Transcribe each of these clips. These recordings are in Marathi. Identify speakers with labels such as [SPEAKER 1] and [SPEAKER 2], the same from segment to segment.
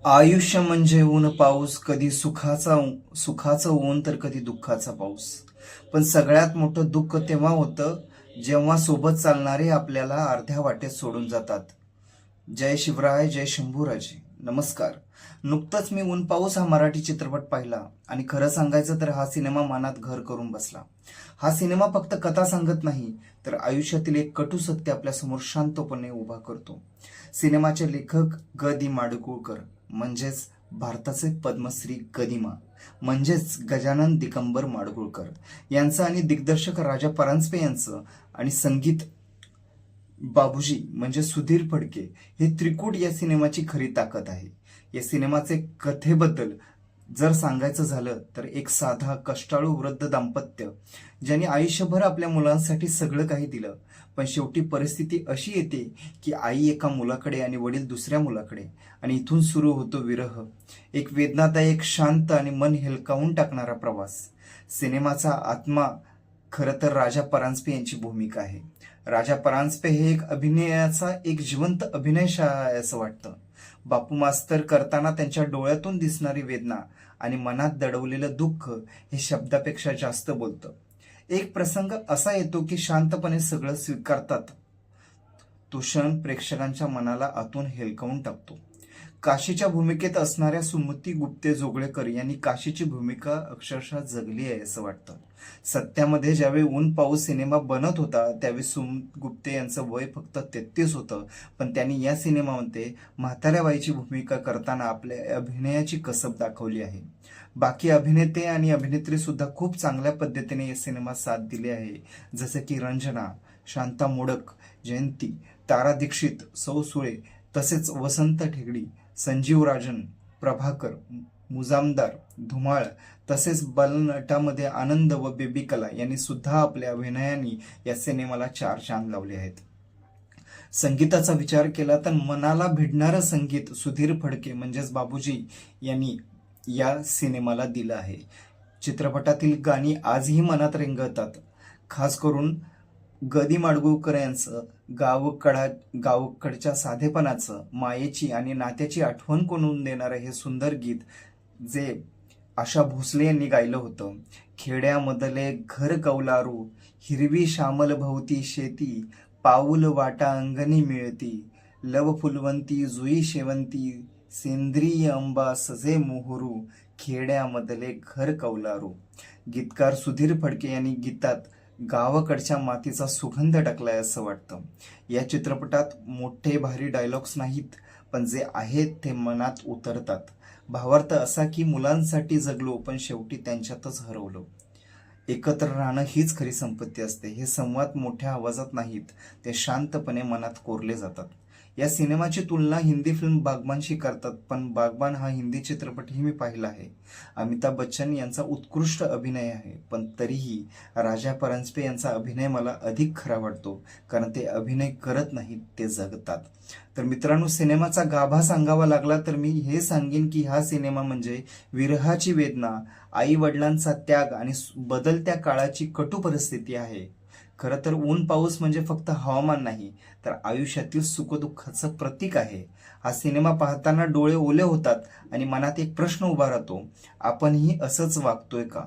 [SPEAKER 1] आयुष्य म्हणजे ऊन पाऊस, कधी सुखाचं ऊन तर कधी दुःखाचा पाऊस. पण सगळ्यात मोठं दुःख तेव्हा होतं जेव्हा सोबत चालणारे आपल्याला अर्ध्या वाटेत सोडून जातात. जय शिवराय, जय शंभूराजे. नमस्कार. नुकतंच मी ऊन पाऊस हा मराठी चित्रपट पाहिला आणि खरं सांगायचं तर हा सिनेमा मनात घर करून बसला. हा सिनेमा फक्त कथा सांगत नाही तर आयुष्यातील एक कटू सत्य आपल्यासमोर शांतपणे उभा करतो. सिनेमाचे लेखक ग दि माडगूळकर म्हणजेच भारताचे पद्मश्री गदिमा म्हणजेच गजानन दिगंबर माडगूळकर यांचं आणि दिग्दर्शक राजा परांजपे यांचं आणि संगीत बाबूजी म्हणजे सुधीर फडके हे त्रिकूट या सिनेमाची खरी ताकद आहे. या सिनेमाचे कथेबद्दल जर सांगायचं झालं तर एक साधा कष्टाळू वृद्ध दाम्पत्य ज्यांनी आयुष्यभर आपल्या मुलांसाठी सगळं काही दिलं, पण शेवटी परिस्थिती अशी येते की आई एका मुलाकडे आणि वडील दुसऱ्या मुलाकडे, आणि इथून सुरू होतो विरह. एक वेदनादायक, शांत आणि मन हेलकावून टाकणारा प्रवास. सिनेमाचा आत्मा खरं तर राजा परांजपे यांची भूमिका आहे. राजा परांजपे हे एक अभिनयाचा एक जिवंत अभिनयशाळा आहे असं वाटतं. बापू मास्तर करताना त्यांच्या डोळ्यातून दिसणारी वेदना आणि मनात दडवलेलं दुःख हे शब्दापेक्षा जास्त बोलतं. एक प्रसंग असा येतो की शांतपणे सगळं स्वीकारतात. तो क्षण प्रेक्षकांच्या मनाला आतून हेलकावून टाकतो. काशीच्या भूमिकेत असणाऱ्या सुमती गुप्ते जोगळेकर यांनी काशीची भूमिका अक्षरशः जगली आहे असं वाटतं. सत्यामध्ये ज्यावेळी ऊन पाऊस सिनेमा बनत होता त्यावेळी सुमती गुप्ते यांचं वय फक्त 33 होतं, पण त्यांनी या सिनेमामध्ये म्हाताऱ्या बाईची भूमिका करताना आपल्या अभिनयाची कसब दाखवली आहे. बाकी अभिनेते आणि अभिनेत्री सुद्धा खूप चांगल्या पद्धतीने या सिनेमात साथ दिली आहे, जसे की रंजना, शांता मोडक, जयंती, तारा दीक्षित, सौ सुळे, तसेच वसंत ठेगडी, संजीव राजन, प्रभाकर, मुजामदार, धुमाळ, तसेच बालनटामध्ये आनंद व बेबी कला यांनी सुद्धा आपल्या अभिनयाने या सिनेमाला 4 चांद लावले आहेत. संगीताचा विचार केला तर मनाला भिडणारं संगीत सुधीर फडके म्हणजेच बाबूजी यांनी या सिनेमाला दिलं आहे. चित्रपटातील गाणी आजही मनात रेंगाळतात. खास करून ग दि माडगूळकर यांचं गावकडच्या साधेपणाचं, मायेची आणि नात्याची आठवण करून देणारं हे सुंदर गीत जे आशा भोसले यांनी गायलं होतं. खेड्यामधले घर कौलारू, हिरवी श्यामल भोवती शेती, पाऊल वाटा अंगणी मिळती, लव फुलवंती जुई शेवंती, सेंद्रिय अंबा सजे मोहरू, खेड्यामधले घर कौलारू. गीतकार सुधीर फडके यांनी गीतात गावाकडच्या मातीचा सुगंध टाकलाय असं वाटतं. या चित्रपटात मोठे भारी डायलॉग्स नाहीत, पण जे आहेत ते मनात उतरतात. भावार्थ असा की मुलांसाठी जगलो पण शेवटी त्यांच्यातच हरवलो. एकत्र राहणं हीच खरी संपत्ती असते. हे संवाद मोठ्या आवाजात नाहीत, ते शांतपणे मनात कोरले जातात. या सिनेमाची तुलना हिंदी फिल्म बागबानशी करतात, पण बागबान हा हिंदी चित्रपटही मी पाहिला आहे. अमिताभ बच्चन यांचा उत्कृष्ट अभिनय आहे, पण तरीही राजा परांजपे यांचा अभिनय मला अधिक खरा वाटतो, कारण ते अभिनय करत नाहीत, ते जगतात. तर मित्रांनो, सिनेमाचा गाभा सांगावा लागला तर मी हे सांगेन की हा सिनेमा म्हणजे विरहाची वेदना, आई वडिलांचा त्याग आणि बदलत्या काळाची कटू परिस्थिती आहे. खरं तर ऊन पाऊस म्हणजे फक्त हवामान नाही, तर आयुष्यातील सुखदुःखाचं प्रतीक आहे. हा सिनेमा पाहताना डोळे ओले होतात आणि मनात एक प्रश्न उभा राहतो, आपणही असंच वागतोय का?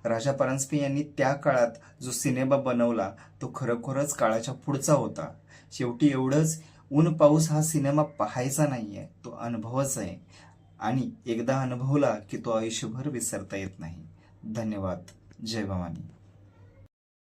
[SPEAKER 1] राजा परांजपे यांनी त्या काळात जो सिनेमा बनवला तो खरोखरच काळाच्या पुढचा होता. शेवटी एवढंच, ऊन पाऊस हा सिनेमा पाहायचा नाहीये, तो अनुभवाचा आहे, आणि एकदा अनुभवला की तो आयुष्यभर विसरता येत नाही. धन्यवाद. जय भवानी.